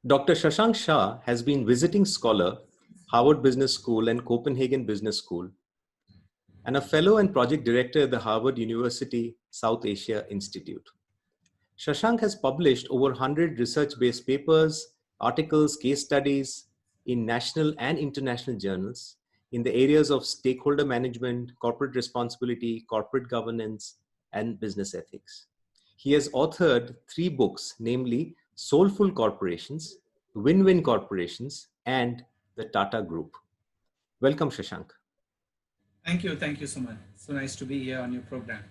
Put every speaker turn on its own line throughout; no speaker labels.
Dr. Shashank Shah has been visiting scholar, Harvard Business School and Copenhagen Business School, and a fellow and project director at the Harvard University South Asia Institute. Shashank has published over 100 research-based papers, articles, case studies in national and international journals in the areas of stakeholder management, corporate responsibility, corporate governance, and business ethics. He has authored 3 books, namely Soulful Corporations, Win-Win Corporations, and the Tata Group. Welcome, Shashank.
Thank you. Thank you so much. So nice to be here on your program.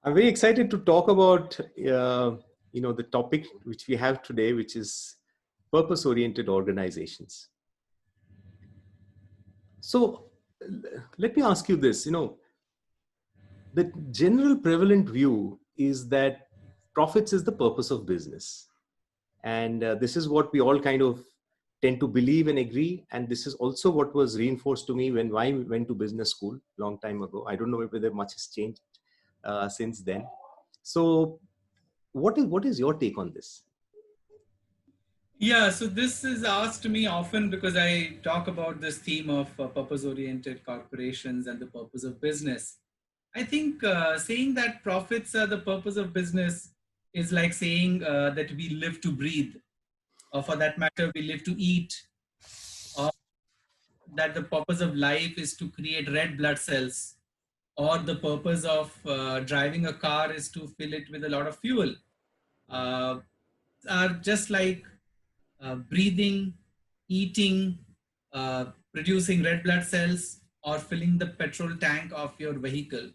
I'm very excited to talk about the topic which we have today, which is purpose-oriented organizations. So let me ask you this, the general prevalent view is that profits is the purpose of business. And this is what we all kind of tend to believe and agree. And this is also what was reinforced to me when I went to business school a long time ago. I don't know whether much has changed since then. So what is your take on this?
Yeah, so this is asked to me often because I talk about this theme of purpose-oriented corporations and the purpose of business. I think saying that profits are the purpose of business is like saying that we live to breathe, or for that matter, we live to eat, or that the purpose of life is to create red blood cells, or the purpose of driving a car is to fill it with a lot of fuel. Are just like breathing, eating, producing red blood cells, or filling the petrol tank of your vehicle,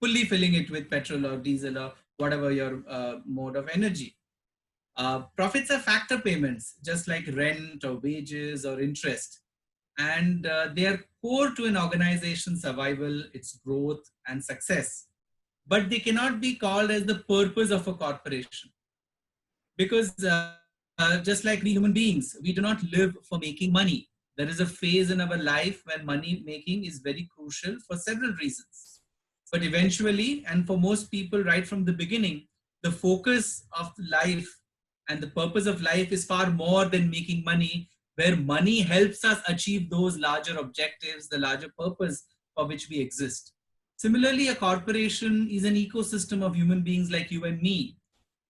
fully filling it with petrol or diesel or whatever your mode of energy. Profits are factor payments, just like rent or wages or interest. And they are core to an organization's survival, its growth and success. But they cannot be called as the purpose of a corporation. Because just like we human beings, we do not live for making money. There is a phase in our life when money making is very crucial for several reasons. But eventually, and for most people right from the beginning, the focus of life and the purpose of life is far more than making money, where money helps us achieve those larger objectives, the larger purpose for which we exist. Similarly, a corporation is an ecosystem of human beings like you and me.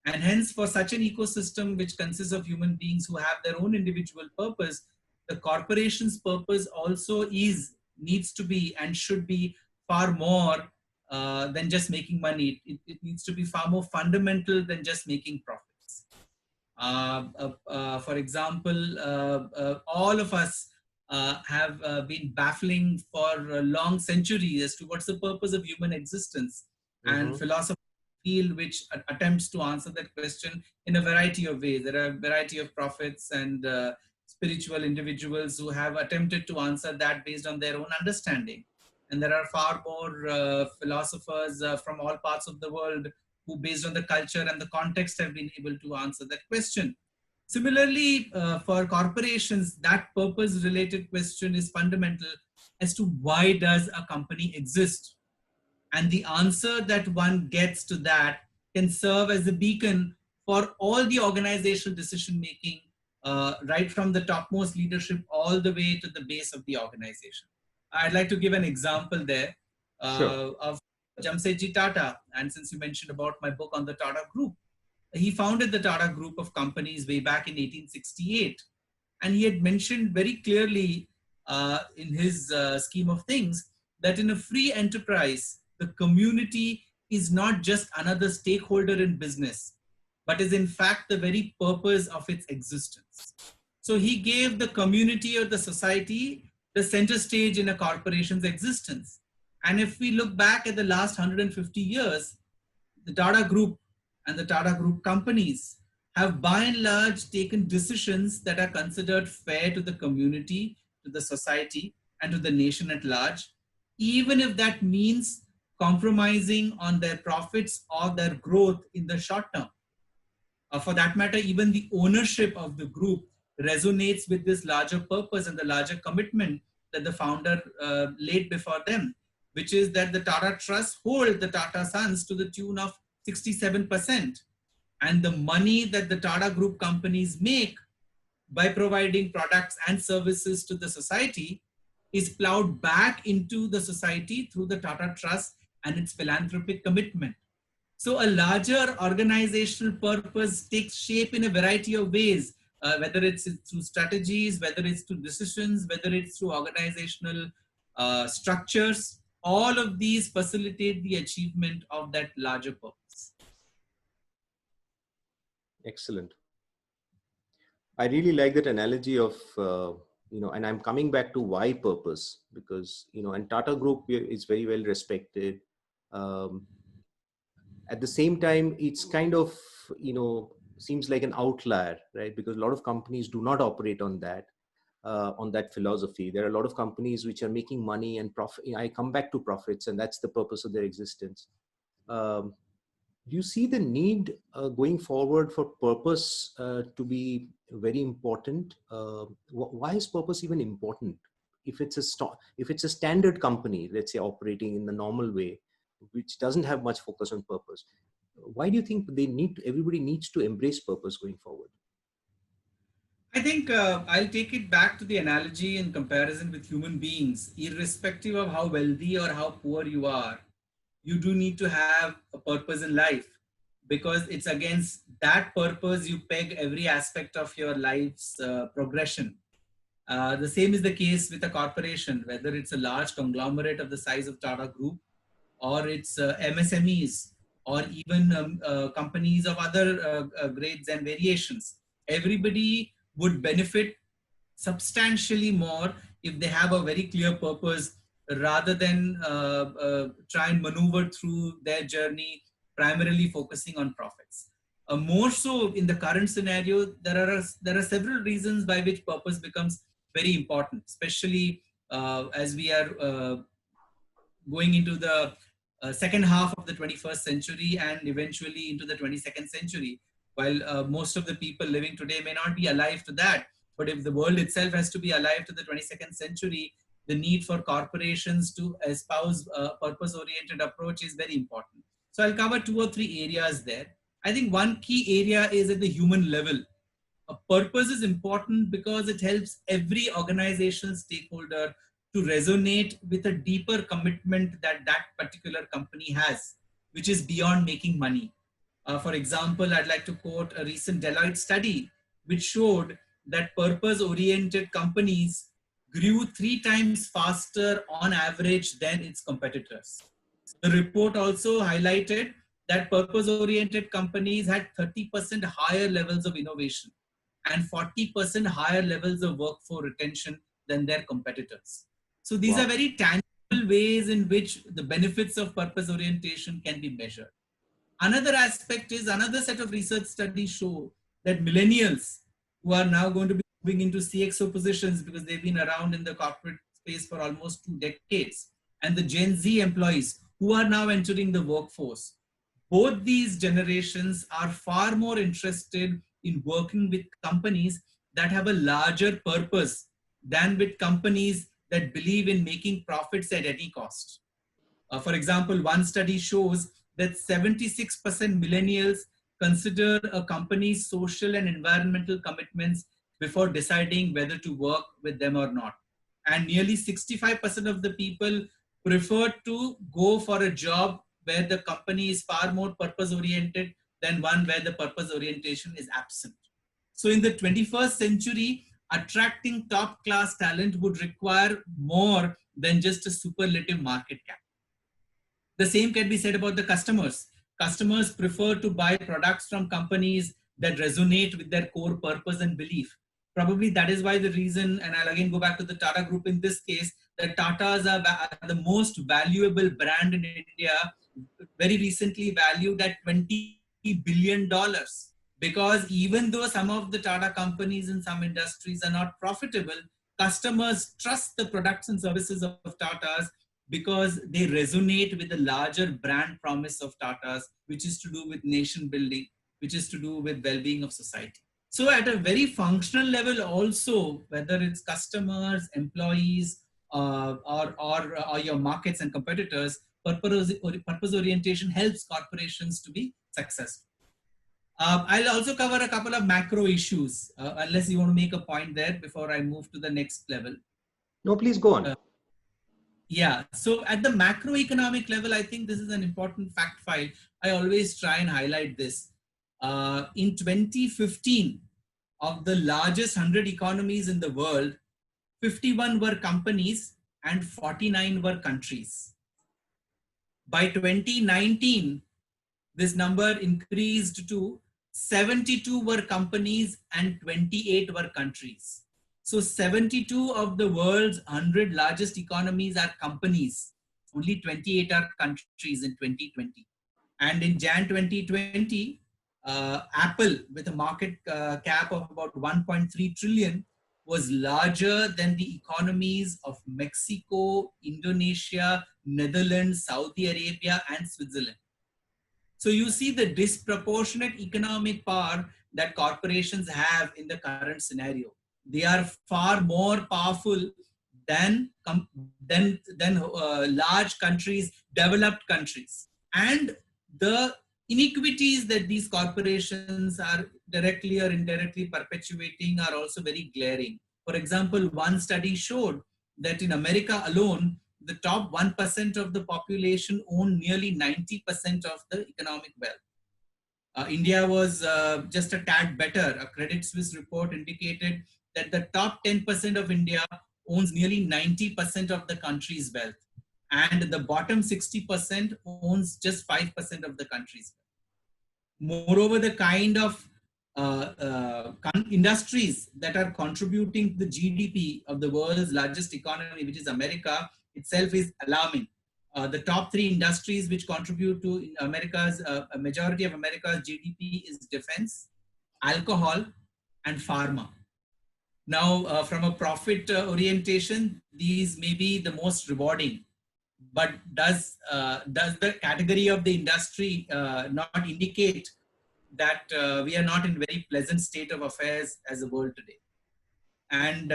And hence, for such an ecosystem which consists of human beings who have their own individual purpose, the corporation's purpose also needs to be and should be far more than just making money. It needs to be far more fundamental than just making profits. For example, all of us have been baffling for a long centuries as to what's the purpose of human existence. And philosophy field which attempts to answer that question in a variety of ways. There are a variety of prophets and spiritual individuals who have attempted to answer that based on their own understanding. And there are far more philosophers from all parts of the world who, based on the culture and the context, have been able to answer that question. Similarly, for corporations, that purpose-related question is fundamental as to why does a company exist? And the answer that one gets to that can serve as a beacon for all the organizational decision-making, right from the topmost leadership all the way to the base of the organization. I'd like to give an example there of Jamsetji Tata. And since you mentioned about my book on the Tata Group, he founded the Tata Group of companies way back in 1868. And he had mentioned very clearly in his scheme of things that in a free enterprise, the community is not just another stakeholder in business, but is in fact the very purpose of its existence. So he gave the community or the society the center stage in a corporation's existence. And if we look back at the last 150 years, the Tata Group and the Tata Group companies have by and large taken decisions that are considered fair to the community, to the society, and to the nation at large, even if that means compromising on their profits or their growth in the short term. For that matter, even the ownership of the group resonates with this larger purpose and the larger commitment that the founder laid before them, which is that the Tata Trust hold the Tata Sons to the tune of 67%. And the money that the Tata Group companies make by providing products and services to the society is plowed back into the society through the Tata Trust and its philanthropic commitment. So a larger organizational purpose takes shape in a variety of ways, whether it's through strategies, whether it's through decisions, whether it's through organizational structures. All of these facilitate the achievement of that larger purpose.
Excellent. I really like that analogy of, and I'm coming back to why purpose, because, and Tata Group is very well respected. Um, at the same time, it's kind of, seems like an outlier, right? Because a lot of companies do not operate on that philosophy. There are a lot of companies which are making money and profit. I come back to profits, and that's the purpose of their existence. Um, do you see the need going forward for purpose to be very important? Why is purpose even important? If it's if it's a standard company, let's say operating in the normal way, which doesn't have much focus on purpose, why do you think everybody needs to embrace purpose going forward?
I think I'll take it back to the analogy in comparison with human beings. Irrespective of how wealthy or how poor you are, you do need to have a purpose in life, because it's against that purpose you peg every aspect of your life's progression. The same is the case with a corporation, whether it's a large conglomerate of the size of Tata Group, or it's MSMEs, or even companies of other grades and variations. Everybody would benefit substantially more if they have a very clear purpose, rather than try and maneuver through their journey primarily focusing on profits. More so in the current scenario, there are several reasons by which purpose becomes very important, especially as we are going into the second half of the 21st century and eventually into the 22nd century. While most of the people living today may not be alive to that, but if the world itself has to be alive to the 22nd century, the need for corporations to espouse a purpose-oriented approach is very important. So I'll cover 2 or 3 areas there. I think one key area is at the human level. A purpose is important because it helps every organizational stakeholder to resonate with a deeper commitment that that particular company has, which is beyond making money. For example, I'd like to quote a recent Deloitte study, which showed that purpose-oriented companies grew 3 times faster on average than its competitors. The report also highlighted that purpose-oriented companies had 30% higher levels of innovation and 40% higher levels of workforce retention than their competitors. So these are
Wow.
very tangible ways in which the benefits of purpose orientation can be measured. Another aspect is another set of research studies show that millennials who are now going to be moving into CXO positions because they've been around in the corporate space for almost 2 decades, and the Gen Z employees who are now entering the workforce, both these generations are far more interested in working with companies that have a larger purpose than with companies that believe in making profits at any cost. For example, one study shows that 76% millennials consider a company's social and environmental commitments before deciding whether to work with them or not. And nearly 65% of the people prefer to go for a job where the company is far more purpose oriented than one where the purpose orientation is absent. So in the 21st century, attracting top class talent would require more than just a superlative market cap. The same can be said about the customers. Customers prefer to buy products from companies that resonate with their core purpose and belief. Probably that is why the reason, and I'll again go back to the Tata Group in this case, that Tatas are the most valuable brand in India, very recently valued at $20 billion. Because even though some of the Tata companies in some industries are not profitable, customers trust the products and services of Tatas because they resonate with the larger brand promise of Tata's, which is to do with nation building, which is to do with well-being of society. So at a very functional level also, whether it's customers, employees, or your markets and competitors, purpose orientation helps corporations to be successful. I'll also cover a couple of macro issues, unless you want to make a point there before I move to the next level.
No, please go on.
Uh, yeah, so at the macroeconomic level, I think this is an important fact file. I always try and highlight this. In 2015, of the largest 100 economies in the world, 51 were companies and 49 were countries. By 2019, this number increased to 72 were companies and 28 were countries. So 72 of the world's 100 largest economies are companies. Only 28 are countries in 2020. And in Jan 2020, Apple, with a market cap of about 1.3 trillion, was larger than the economies of Mexico, Indonesia, Netherlands, Saudi Arabia, and Switzerland. So you see the disproportionate economic power that corporations have in the current scenario. They are far more powerful than large countries, developed countries. And the inequities that these corporations are directly or indirectly perpetuating are also very glaring. For example, one study showed that in America alone, the top 1% of the population own nearly 90% of the economic wealth. India was just a tad better. A Credit Suisse report indicated that the top 10% of India owns nearly 90% of the country's wealth. And the bottom 60% owns just 5% of the country's wealth. Moreover, the kind of industries that are contributing to the GDP of the world's largest economy, which is America, itself is alarming. The top three industries which contribute to America's, a majority of America's GDP is defense, alcohol, and pharma. Now, from a profit orientation, these may be the most rewarding, but does the category of the industry not indicate that we are not in very pleasant state of affairs as a world today? And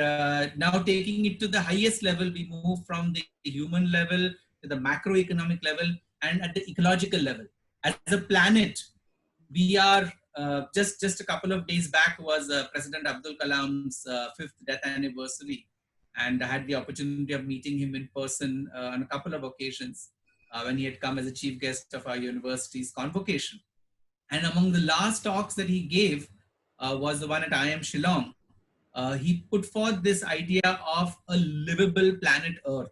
now taking it to the highest level, we move from the human level to the macroeconomic level and at the ecological level. As a planet, we are just a couple of days back was President Abdul Kalam's 5th death anniversary, and I had the opportunity of meeting him in person on a couple of occasions when he had come as a chief guest of our university's convocation. And among the last talks that he gave was the one at IIM Shillong. He put forth this idea of a livable planet Earth,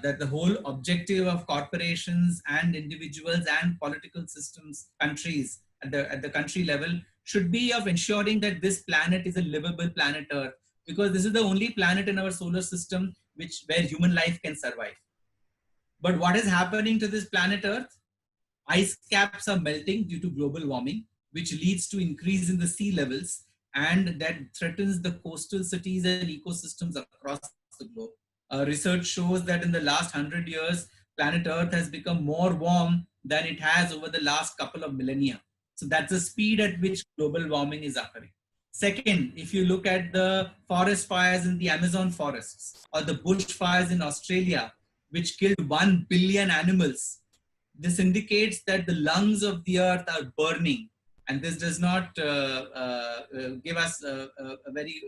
that the whole objective of corporations and individuals and political systems, countries at the country level should be of ensuring that this planet is a livable planet Earth, because this is the only planet in our solar system where human life can survive. But what is happening to this planet Earth? Ice caps are melting due to global warming, which leads to increase in the sea levels, and that threatens the coastal cities and ecosystems across the globe. Research shows that in the last 100 years, planet Earth has become more warm than it has over the last couple of millennia. So that's the speed at which global warming is occurring. Second, if you look at the forest fires in the Amazon forests or the bush fires in Australia, which killed 1 billion animals, this indicates that the lungs of the earth are burning, and this does not give us a very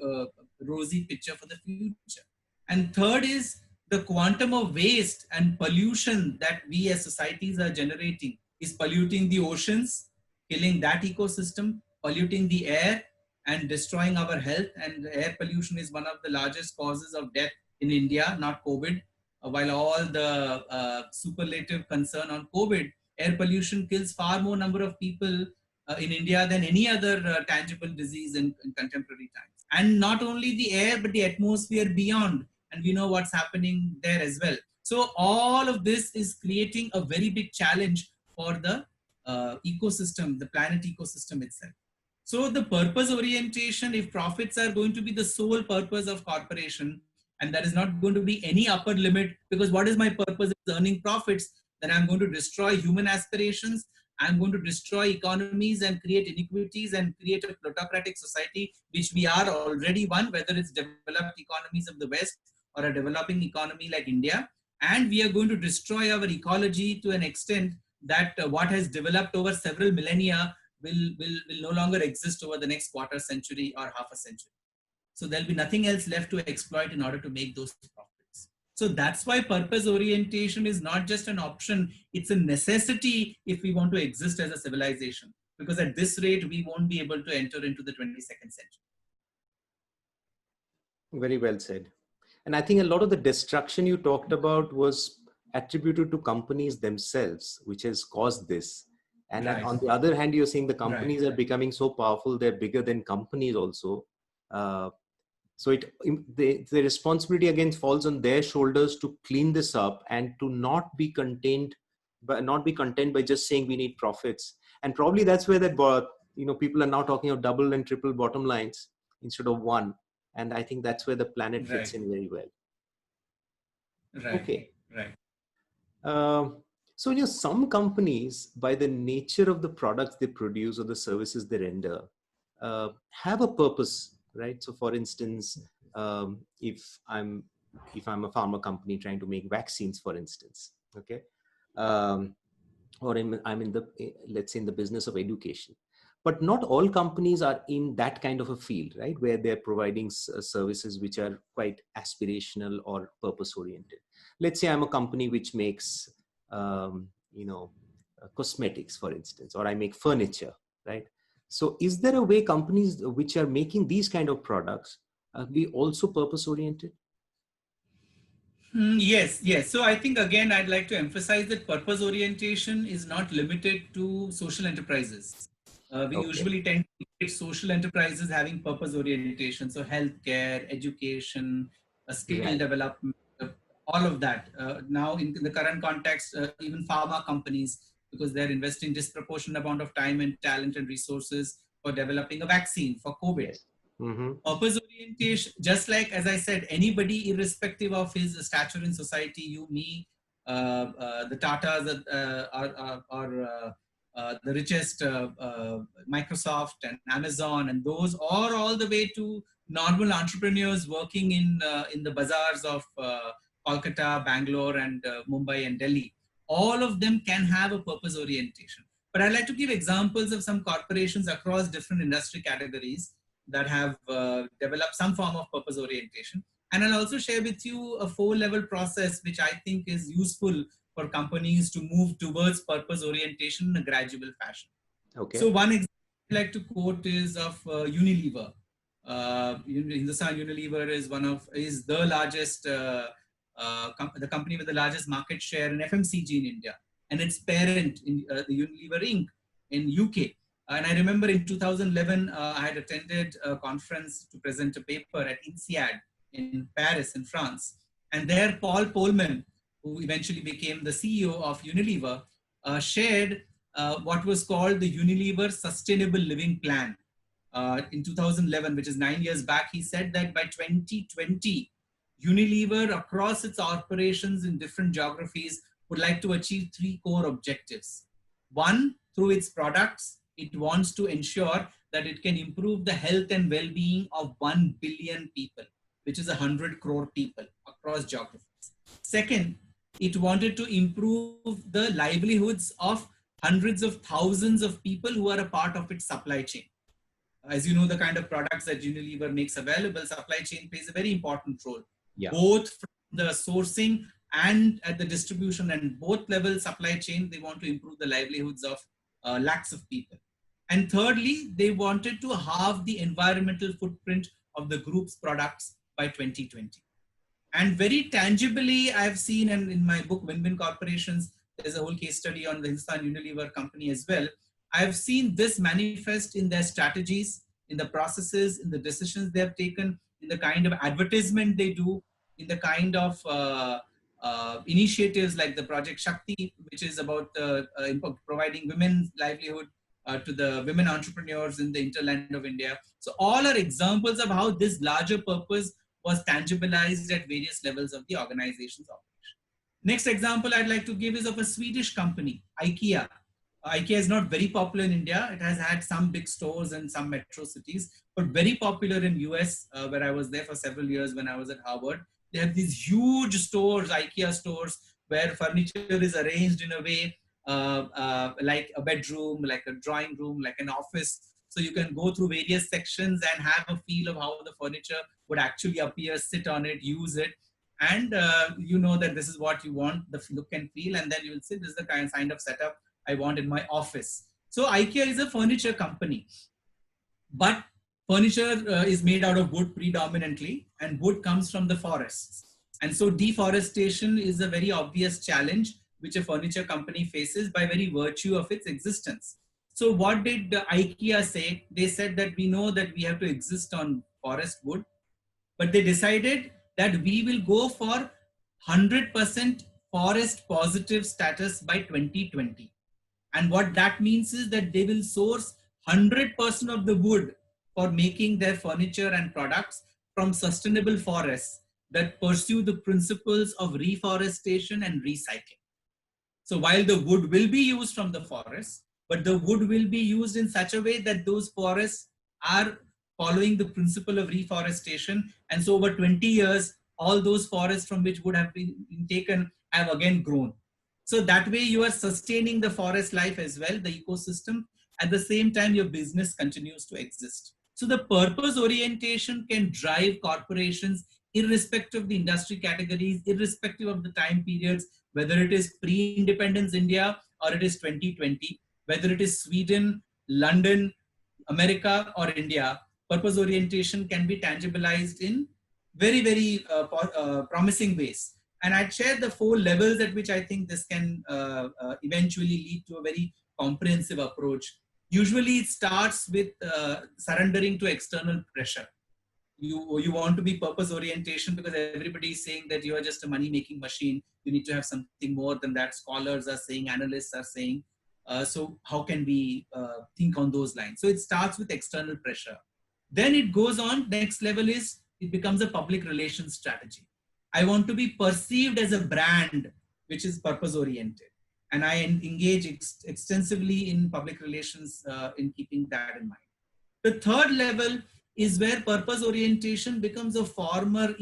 rosy picture for the future. And third is the quantum of waste and pollution that we as societies are generating is polluting the oceans, killing that ecosystem, polluting the air, and destroying our health. And air pollution is one of the largest causes of death in India, not COVID. While all the superlative concern on COVID, air pollution kills far more number of people in India than any other tangible disease in contemporary times. And not only the air, but the atmosphere beyond. And we know what's happening there as well. So all of this is creating a very big challenge for the ecosystem, the planet ecosystem itself. So the purpose orientation, if profits are going to be the sole purpose of corporation, and there is not going to be any upper limit, because what is my purpose? Is earning profits, then I'm going to destroy human aspirations. I'm going to destroy economies and create inequities and create a plutocratic society, which we are already one, whether it's developed economies of the West or a developing economy like India. And we are going to destroy our ecology to an extent that what has developed over several millennia will no longer exist over the next quarter century or half a century. So there'll be nothing else left to exploit in order to make those profits. So that's why purpose orientation is not just an option, it's a necessity if we want to exist as a civilization. Because at this rate, we won't be able to enter into the 22nd century.
Very well said. And I think a lot of the destruction you talked about was attributed to companies themselves, which has caused this. And
Right.
on the other hand, you're saying the companies
Right.
are becoming so powerful, they're bigger than companies also. So the responsibility again falls on their shoulders to clean this up and to not be content by just saying we need profits. And probably that's where people are now talking of double and triple bottom lines instead of one. And I think that's where the planet fits
Right.
in very well.
Right.
Okay.
Right.
So, some companies, by the nature of the products they produce or the services they render, have a purpose, right? So, for instance, if I'm a pharma company trying to make vaccines, for instance, okay, or I'm in the, let's say, in the business of education. But not all companies are in that kind of a field, right? Where they're providing services which are quite aspirational or purpose oriented. Let's say I'm a company which makes, cosmetics, for instance, or I make furniture, right? So is there a way companies which are making these kind of products be also purpose oriented?
Yes, yes. So I think again, I'd like to emphasize that purpose orientation is not limited to social enterprises. We
Okay.
usually tend to create social enterprises having purpose orientation. So healthcare, education, skill
Right.
development, all of that. Now in the current context, even pharma companies, because they're investing disproportionate amount of time and talent and resources for developing a vaccine for COVID.
Yes. Mm-hmm.
Purpose orientation, just like as I said, anybody irrespective of his stature in society, you, me, the Tatas are the richest, Microsoft and Amazon and those, or all the way to normal entrepreneurs working in the bazaars of Kolkata, Bangalore and Mumbai and Delhi. All of them can have a purpose orientation. But I'd like to give examples of some corporations across different industry categories that have developed some form of purpose orientation. And I'll also share with you a 4-level process, which I think is useful for companies to move towards purpose orientation in a gradual fashion.
Okay.
So one example I'd like to quote is of Unilever. Hindustan Unilever is the largest, the company with the largest market share in FMCG in India, and its parent in the Unilever Inc. in UK. And I remember in 2011, I had attended a conference to present a paper at INSEAD in Paris, in France. And there, Paul Polman, who eventually became the CEO of Unilever, shared what was called the Unilever Sustainable Living Plan. In 2011, which is 9 years back, he said that by 2020, Unilever across its operations in different geographies would like to achieve 3 core objectives. One, through its products, it wants to ensure that it can improve the health and well-being of 1 billion people, which is 100 crore people across geographies. Second, it wanted to improve the livelihoods of hundreds of thousands of people who are a part of its supply chain. As you know, the kind of products that Unilever makes available, supply chain plays a very important role, both from the sourcing and at the distribution, and both levels supply chain, they want to improve the livelihoods of lakhs of people. And thirdly, they wanted to halve the environmental footprint of the group's products by 2020. And very tangibly, I've seen, and in my book, Win-Win Corporations, there's a whole case study on the Hindustan Unilever company as well. I've seen this manifest in their strategies, in the processes, in the decisions they have taken, in the kind of advertisement they do, in the kind of initiatives like the Project Shakti, which is about providing women's livelihood to the women entrepreneurs in the hinterland of India. So all are examples of how this larger purpose was tangibilized at various levels of the organization's operation. Next example I'd like to give is of a Swedish company, IKEA. IKEA is not very popular in India. It has had some big stores in some metro cities, but very popular in US, where I was there for several years when I was at Harvard. They have these huge stores, IKEA stores, where furniture is arranged in a way like a bedroom, like a drawing room, like an office. So you can go through various sections and have a feel of how the furniture would actually appear, sit on it, use it. And you know that this is what you want, the look and feel. And then you will say, this is the kind of setup I want in my office. So IKEA is a furniture company, but furniture is made out of wood predominantly, and wood comes from the forests. And so deforestation is a very obvious challenge which a furniture company faces by very virtue of its existence. So what did IKEA say? They said that we know that we have to exist on forest wood, but they decided that we will go for 100% forest positive status by 2020. And what that means is that they will source 100% of the wood for making their furniture and products from sustainable forests that pursue the principles of reforestation and recycling. So while the wood will be used from the forest, but the wood will be used in such a way that those forests are following the principle of reforestation. And so over 20 years, all those forests from which would have been taken have again grown. So that way you are sustaining the forest life as well, the ecosystem. At the same time, your business continues to exist. So the purpose orientation can drive corporations irrespective of the industry categories, irrespective of the time periods, whether it is pre-independence India or it is 2020, whether it is Sweden, London, America or India, purpose orientation can be tangibilized in very, very promising ways. And I'd share the 4 levels at which I think this can eventually lead to a very comprehensive approach. Usually it starts with surrendering to external pressure. You want to be purpose orientation because everybody is saying that you are just a money making machine. You need to have something more than that. Scholars are saying, analysts are saying. So how can we think on those lines? So it starts with external pressure. Then it goes on. Next level is it becomes a public relations strategy. I want to be perceived as a brand which is purpose oriented. And I engage extensively in public relations in keeping that in mind. The third level is where purpose orientation becomes a formal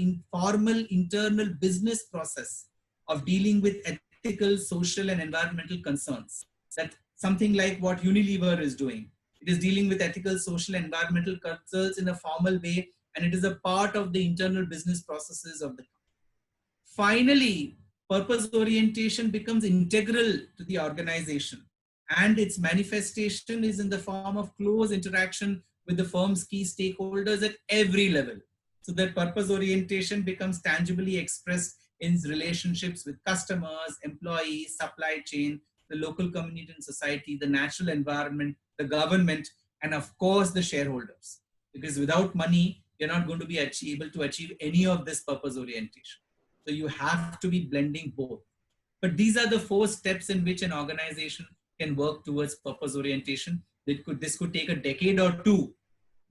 internal business process of dealing with ethical, social, and environmental concerns. That's something like what Unilever is doing. It is dealing with ethical, social, and environmental concerns in a formal way, and it is a part of the internal business processes of the company. Finally, purpose orientation becomes integral to the organization, and its manifestation is in the form of close interaction with the firm's key stakeholders at every level. So that purpose orientation becomes tangibly expressed in relationships with customers, employees, supply chain, the local community and society, the natural environment, the government, and of course the shareholders. Because without money, you're not going to be able to achieve any of this purpose orientation. So you have to be blending both. But these are the 4 steps in which an organization can work towards purpose orientation. This could take a decade or 2,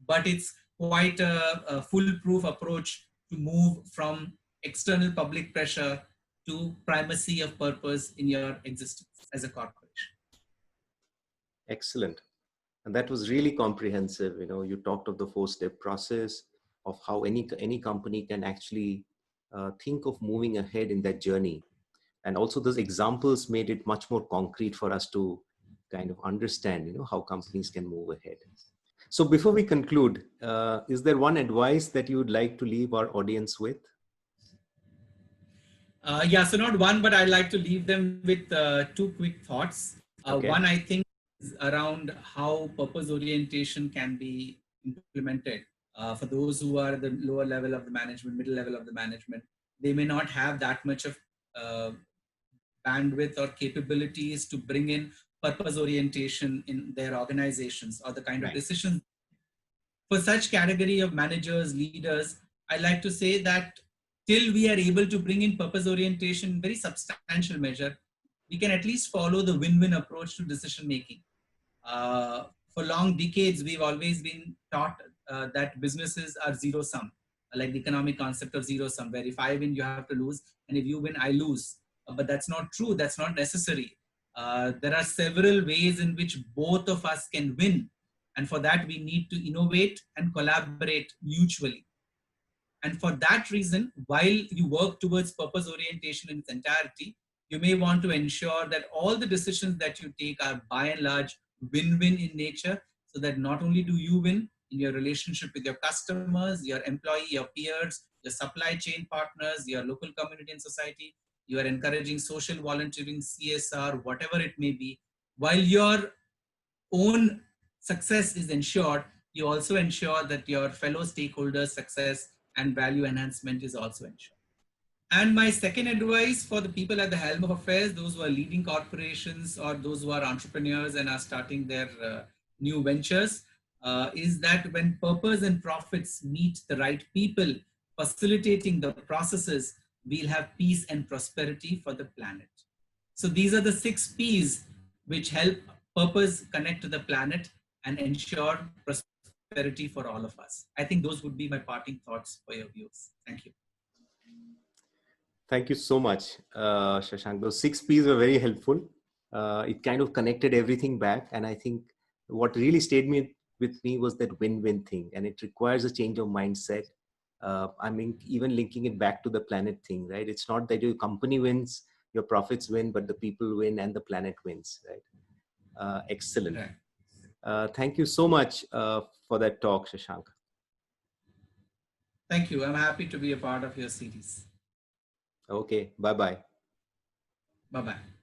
but it's quite a foolproof approach to move from external public pressure to primacy of purpose in your existence as a corporation.
Excellent. And that was really comprehensive. You talked of the 4-step process of how any company can actually think of moving ahead in that journey. And also those examples made it much more concrete for us to kind of understand, how companies can move ahead. So before we conclude, is there one advice that you would like to leave our audience with?
So not one, but I'd like to leave them with 2 quick thoughts.
Okay.
One, I think, is around how purpose orientation can be implemented. For those who are the lower level of the management, middle level of the management, they may not have that much of bandwidth or capabilities to bring in purpose orientation in their organizations or the kind of decisions. For such category of managers, leaders, I like to say that till we are able to bring in purpose orientation in very substantial measure, we can at least follow the win-win approach to decision making. For long decades, we've always been taught that businesses are zero sum, like the economic concept of zero sum, where if I win, you have to lose, and if you win, I lose. But that's not true. That's not necessary. There are several ways in which both of us can win. And for that, we need to innovate and collaborate mutually. And for that reason, while you work towards purpose orientation in its entirety, You may want to ensure that all the decisions that you take are by and large win-win in nature, so that not only do you win in your relationship with your customers, your employee, your peers, your supply chain partners, your local community and society, you are encouraging social volunteering, CSR, whatever it may be, while your own success is ensured, you also ensure that your fellow stakeholders' success and value enhancement is also ensured. And my second advice for the people at the helm of affairs, those who are leading corporations or those who are entrepreneurs and are starting their new ventures, is that when purpose and profits meet the right people, facilitating the processes, we'll have peace and prosperity for the planet. So these are the 6 P's which help purpose connect to the planet and ensure prosperity for all of us. I think those would be my parting thoughts for your viewers. Thank you.
Thank you so much, Shashank. Those 6 P's were very helpful. It kind of connected everything back. And I think what really stayed with me was that win-win thing. And it requires a change of mindset. I mean, even linking it back to the planet thing, right? It's not that your company wins, your profits win, but the people win and the planet wins, right? Excellent.
Right.
Thank you so much for that talk, Shashank.
Thank you. I'm happy to be a part of your series.
Okay, bye-bye.
Bye-bye.